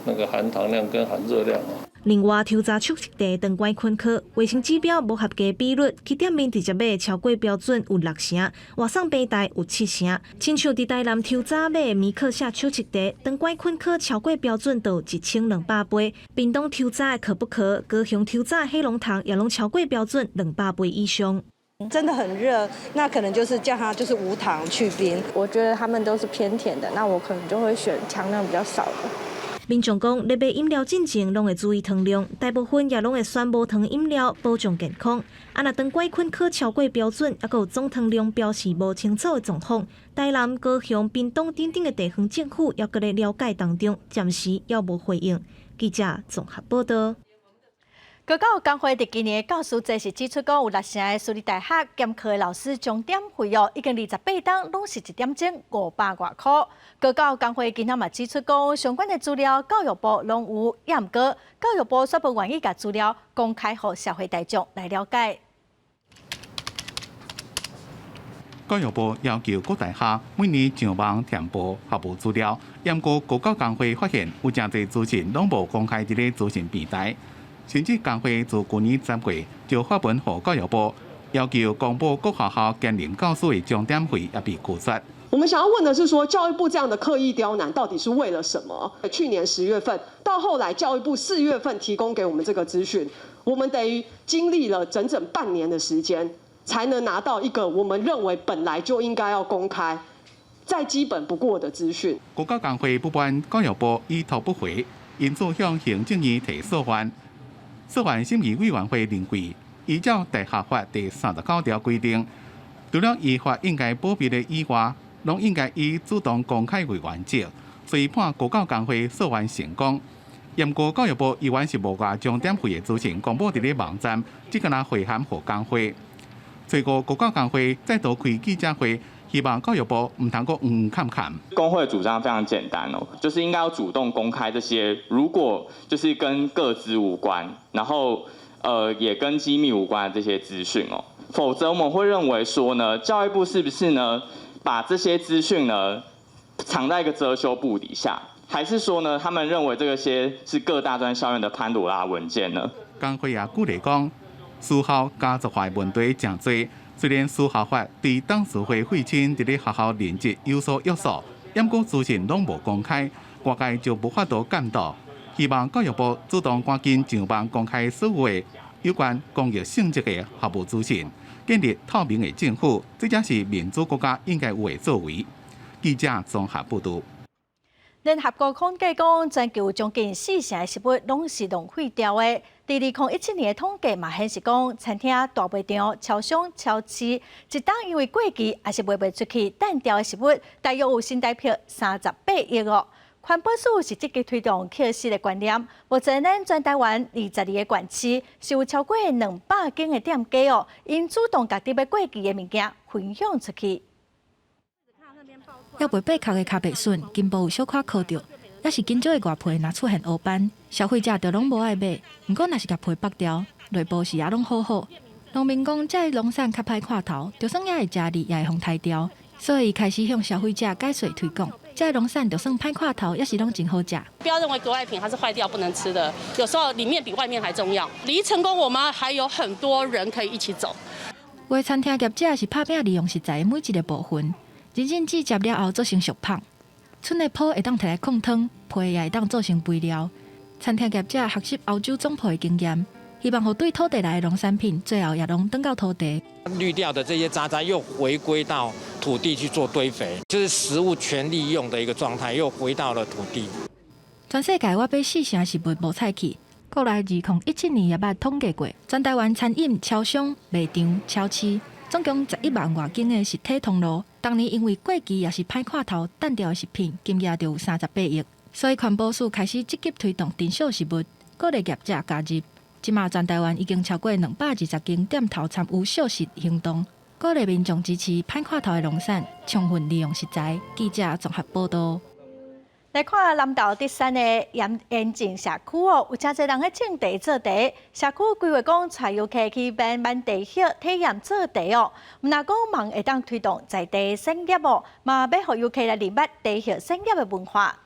那个含糖量跟含热量哦。另外，抽查速食店长官困壳，卫生指标无合格比率，去店面直接买超过标准有6%，外送平台有7%。亲像伫台南抽查买米克夏速食店，长官困壳超过标准就1200杯；屏东抽查的可不可，高雄抽查黑龙堂也拢超过标准200杯以上。真的很热，那可能就是叫它就是无糖去冰。我觉得他们都是偏甜的，那我可能就会选糖量比较少的。民众讲，咧买饮料进前拢会注意糖量，大部分也拢会选无糖饮料，保障健康。若长乖困壳超过标准，还有总糖量标示无清楚的状况，台南、高雄、屏东等等的地方政府也搁咧了解当中，暂时也无回应。记者综合报道。高教工会伫今年教师节是指出，讲有6成的私立大学兼课的老师钟点费用已经28档，拢是1点钟500多块。高教工会今仔嘛指出，讲相关的资料教育部拢有，也毋过教育部却不愿意把资料公开予社会大众来了解。教育部要求各大学每年上网填报学务资料，不过高教工会发现有真侪资讯拢无公开伫咧资讯平台。甚至工会自去年10月就发文予教育部，要求公布各学校兼任教师的钟点费也被拒绝。我们想要问的是说，教育部这样的刻意刁难到底是为了什么？去年10月份到后来，教育部4月份提供给我们这个资讯，我们等于经历了整整半年的时间，才能拿到一个我们认为本来就应该要公开、再基本不过的资讯。国教工会不满教育部已读不回，因此向行政院提诉愿。诉愿审议委员会认为，依照《大学法》第39条规定，除了依法应该保密的以外，拢应该以主动公开为原则，所以判国教工会诉愿成功。不过教育部依然是无把钟点费的资讯公布伫咧网站，只敢回函予工会。随后国教工会再度开记者会。希望教育部唔通过看。工会的主张非常简单哦，就是应该要主动公开这些，如果就是跟个资无关，然后也跟机密无关的这些资讯哦，否则我们会认为说呢，教育部是不是呢把这些资讯呢藏在一个遮羞布底下，还是说呢他们认为这些是各大专校院的潘朵拉文件呢？工会也鼓励讲，私校家族化问题真多。虽然私校法对董事会会亲伫咧学校任职有所约束，不过资讯拢无公开，外界就无法度监督。希望教育部主动赶紧上网公开所有的有关公益性质的学务资讯，建立透明的政府，这才是民主国家应该有的作为。记者综合报道。联合国统计讲，全球将近4成的食物拢是浪费掉的。第2017年的统计嘛显示讲，餐厅、大卖场、超商、超市，一档因为过期还是卖不出去单调的食物，大约有新台币38亿哦。环保署是积极推动弃食的观念，目前咱全台湾22个县市是有超过200间的店家哦，因主动甲啲要过期的物件分享出去。要袂八壳的卡白笋，根部有小可磕着，也是紧少的外皮若出现黑斑，消费者就拢无爱买。毋过若是甲皮剥掉，内部是也拢好好。农民讲，这农产较歹看头，就算也会食哩，也会互刣掉，所以开始向消费者解说推广。这农产就算歹看头，也是拢真好食。不要认为格外品它是坏掉不能吃的，有时候里面比外面还重要。离成功，我们还有很多人可以一起走。有的餐厅业者是拍拼利用食材的每一个部分，人参籽接了后做成熟胖，剩的泡会当摕来控汤，皮也会当做成肥料。餐厅业者学习欧洲种泡的经验，希望互对土地内的农产品最后也拢转到土地。滤掉的这些渣渣又回归到土地去做堆肥，就是食物全利用的一个状态，又回到了土地。全世界我被4成是卖无菜去。国内2017年也捌统计过，全台湾餐饮、超商、卖场、超市，总共11万外间的实体通路。当年因为过期也是歹看头、单调的食品，金额就有38亿。所以环保署开始积极推动珍惜食物，鼓励业者加入。即马全台湾已经超过220间店头参与惜食行动，鼓励民众支持歹看头的农产，充分利用食材。记者综合报道。来看南投德山的延靖社区哦，有真侪人喺种地做茶。社区规划讲，带游客去慢地歇体验做茶哦。毋若讲望会当推动在地产业哦，嘛要互游客来认捌地歇产业的文化。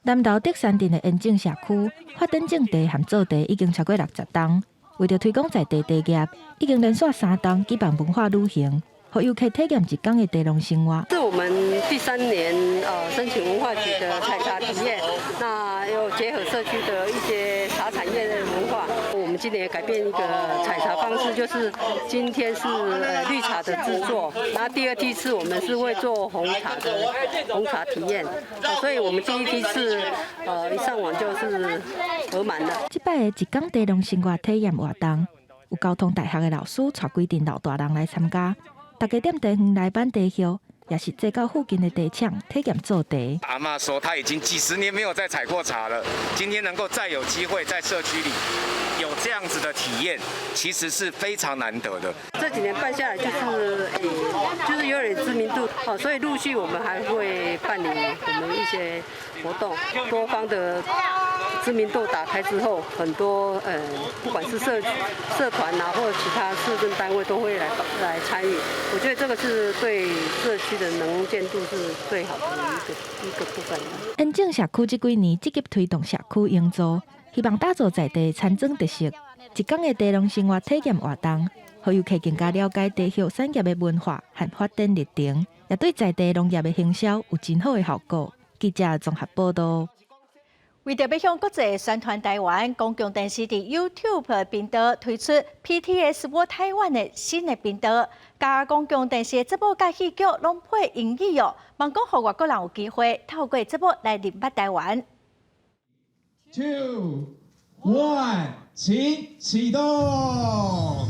南投德山镇的延靖社区发展种茶和做茶已经超过60栋，为着推广在地茶业，已经连续3档举办文化旅行。和游客体验1天的茶农生活。是我们第3年申请文化局的采茶体验，那又结合社区的一些茶产业的文化。我们今年也改变一个采茶方式，就是今天是绿茶的制作，然后第2梯次我们是会做红茶体验，所以我们第1梯次一上网就是额满了。这摆的1天茶农生活体验活动，有交通大学的老师带规定老大人来参加。大家踮茶园来办茶休，也是坐到附近的茶厂体验做茶。阿嬷说，她已经几10年没有再采过茶了，今天能够再有机会在社区里有这样子的体验，其实是非常难得的。这几年办下来就是有点知名度，所以陆续我们还会办理我们一些活动，多方的知名度打开之后，很多不管是社团啊，或者其他市政单位都会来参与。我觉得这个是对社区的能见度是最好的一个部分。延靖社区这几年积极推动社区营造，希望打造在地餐庄特色1天的茶农生活体验活动，让游客更加了解茶叶产业的文化和发展历程，也对在地农业的行销有真好的效果。记者综合报道。为着要向国际宣传台湾，公共电视伫 YouTube 频道推出 PTS World Taiwan 的新的频道，甲公共电视节目甲戏剧拢配英语哦，望讲互外国人有机会透过节目来认捌台湾。2、1，请启动。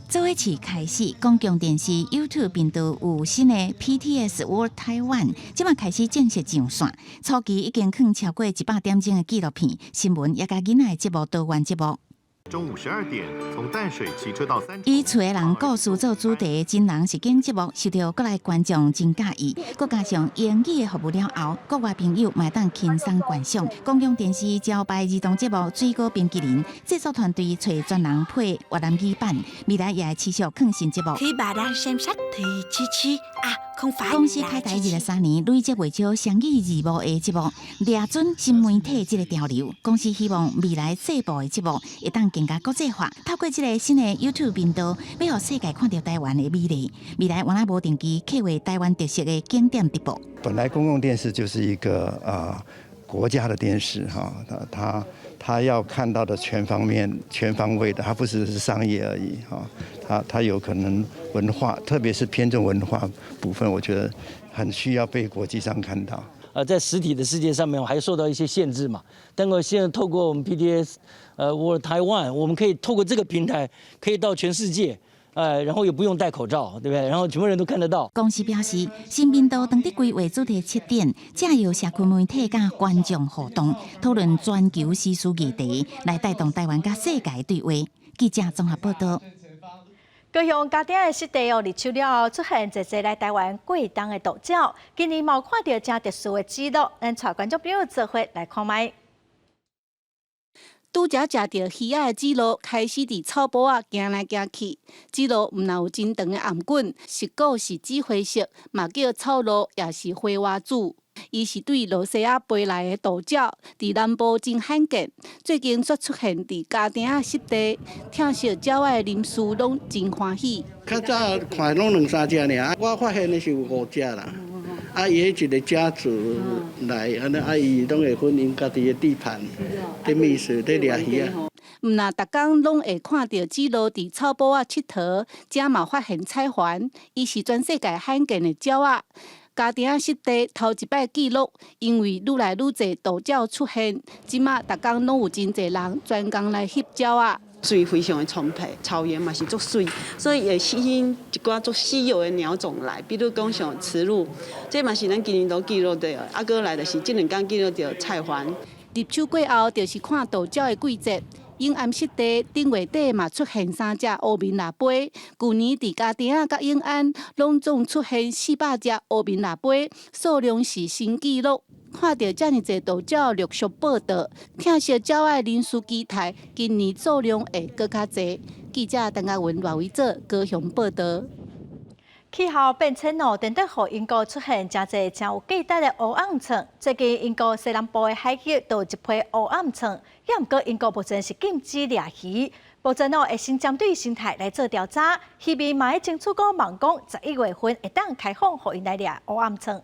做一起开始，公共电视 YouTube 频道有新的 PTS World Taiwan， 即马开始正式上线。初期已经放超过100点钟的纪录片、新闻，也甲囡仔的节目多元节目。中午12点，从淡水骑车到3。以厝的人故事做主题，真人实景节目，受到国内观众真喜意。再加上英语的服务了后，国外朋友嘛当轻松观赏。公共电视招牌儿童节目《水果冰淇淋》，制作团队找专人配越南语版，未来也会持续更新节目。公司开台23年，累积袂少双语字幕的节目，抓准新媒体这个潮流。公司希望未来这部的节目会当更加国际化，透过这个新的 YouTube 频道，要让世界看到台湾的美丽。未来原来无定期刻画台湾特色的经典直播。本来公共电视就是一个国家的电视哈，他要看到的全方位的，它不只是商业而已哈，它有可能文化，特别是偏重文化部分，我觉得很需要被国际上看到。在实体的世界上面，我还受到一些限制嘛。但我现在透过我们 PTS World Taiwan， 我们可以透过这个平台，可以到全世界。然后也不用戴口罩，对不对？然后全部人都看得到。公司表示，新频道当地规划主题7点，借由社区媒体甲观众互动，讨论全球时事议题，来带动台湾甲世界对话。记者综合报道。高雄家庭的湿地哦，入秋了后出现一些来台湾过冬的独角，今年冇看到真特殊的记录，咱带观众朋友做伙来看卖。拄则食到鱼仔的子路开始伫草坡仔行来行去，子路毋但有真长的颔棍，是果是紫灰色，嘛叫草路，也是花花子。伊是对罗西亚飞来的岛鸟，伫南部真罕见。最近却出现伫家庭啊湿地，听小鸟的人数拢真欢喜。较早看拢2、3只尔，我发现的是有5只啦。啊，伊迄一个家族来，安尼啊，伊拢会分因家己的地盘，伫觅食，伫掠鱼啊。毋那逐工拢会看到基罗伫草埔啊佚佗，正嘛发现彩环，伊是全世界罕见的鸟仔。家庭啊湿地头一摆记录，因为愈来愈侪岛鸟出现，即马逐工拢有真侪人专工来翕鸟仔。水非常的充沛，草原嘛是足水，所以也吸引一寡足稀有的鸟种来，比如讲像雌鹿，这嘛是咱今年都记录到，啊，搁来就是这2天记录到菜环。入秋过后，就是看岛鸟的季节。永安湿地顶月底嘛出现3只乌面腊飞，去年伫嘉丁仔甲永安拢总出现400只乌面腊飞，数量是新纪录。看到遮尔侪岛鸟陆续报道，听说鸟仔人数期待今年数量会更较侪。记者陈嘉文、赖伟做高雄报道。气候变迁哦，等等，互英国出现真侪真有记载的乌暗层。最近英国西南部的海域都有一批乌暗层，也毋过英国目前是禁止掠鱼。目前哦会先针对生态来做调查，渔民嘛会争取讲望讲11月份会当开放，互因来掠乌暗层。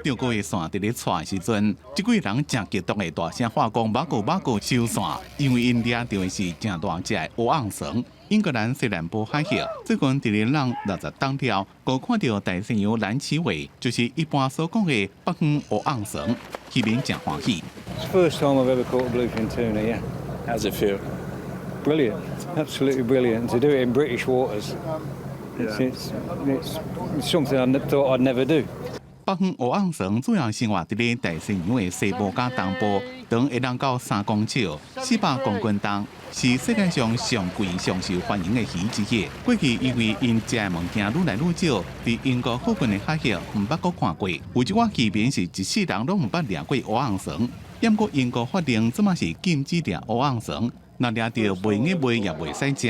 中国的线伫咧带时阵，即几人真激动的大声喊讲：“马古收线！”因为因掠到的是真大只的乌暗绳。英格兰西南部海域最近伫咧人60当条，我看到大西洋蓝鳍尾，就是一般所讲的北方乌暗绳，渔民真欢喜。It's the first time I've ever caught a bluefin tuna. Yeah. How's it feel? Brilliant, absolutely brilliant. To do it in British waters. It's something I thought I'd never do. 北方乌暗绳主要生活伫咧大西洋的西部甲东部，长会当到3公尺，400公斤重，是世界上上贵、上受欢迎的鱼之一。过去因为因食的物件愈来愈少，伫英国附近的海域毋捌阁看过。有一寡渔民是一世人拢毋捌掠过乌暗绳，不过英国法令即马是禁止掠乌暗绳。若掠到袂硬卖也袂使食。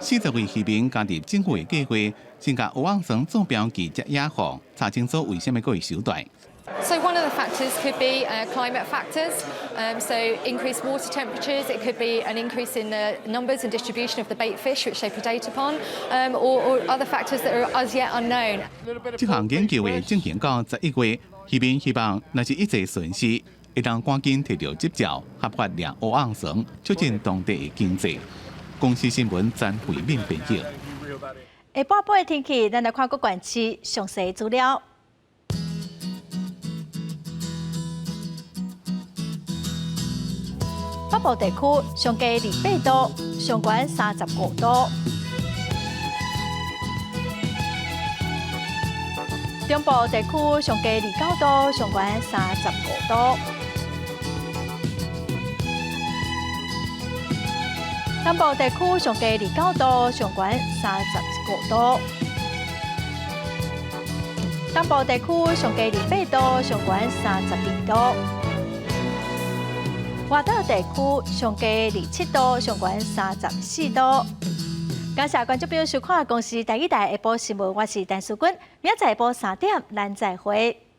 40位渔民加入政府的计划，先甲乌暗绳做标记才野放，查清楚为什么会收带。So one of the factors could be climate factors, so increased water temperatures. It could be an increase in the numbers and distribution of the bait fish which they predate upon, or other factors that are as yet unknown. 这项研究会进行到11月，渔民希望若是一切顺遂，会当赶紧摕到执照，合法掠乌暗绳，促进当地的经济。公司新闻詹慧敏编辑。下半晡的天气，咱来看各县市详细资料。北部地区上低28度，上悬35度；中部地区上低29度，上悬35度；南部地区上低29度，上悬35度；东部地区上低28度，上悬32度。外岛地区上低27度，上悬34度。感谢观众朋友收看《公视台语台下晡新闻》，我是陈淑君，明仔载下晡3点，咱再会。